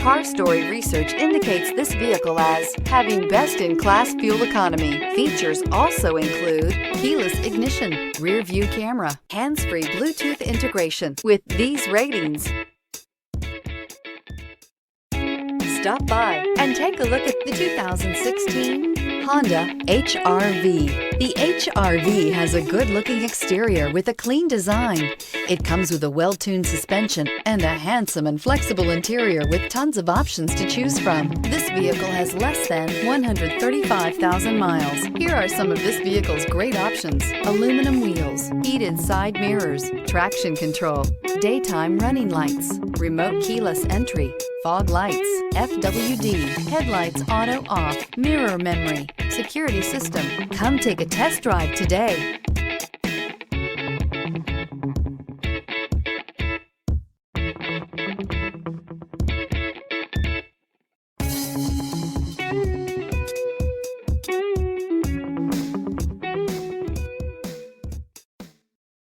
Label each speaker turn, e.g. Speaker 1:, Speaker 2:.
Speaker 1: Car Story research indicates this vehicle as having best-in-class fuel economy. Features also include keyless ignition, rear-view camera, hands-free Bluetooth integration. With these ratings, stop by and take a look at the 2016 Honda HR-V. The HR-V has a good-looking exterior with a clean design. It comes with a well-tuned suspension and a handsome and flexible interior with tons of options to choose from. This vehicle has less than 135,000 miles. Here are some of this vehicle's great options: aluminum wheels, heated side mirrors, traction control, daytime running lights, remote keyless entry, fog lights, FWD, headlights auto off, mirror memory, security system. Come take a test drive today.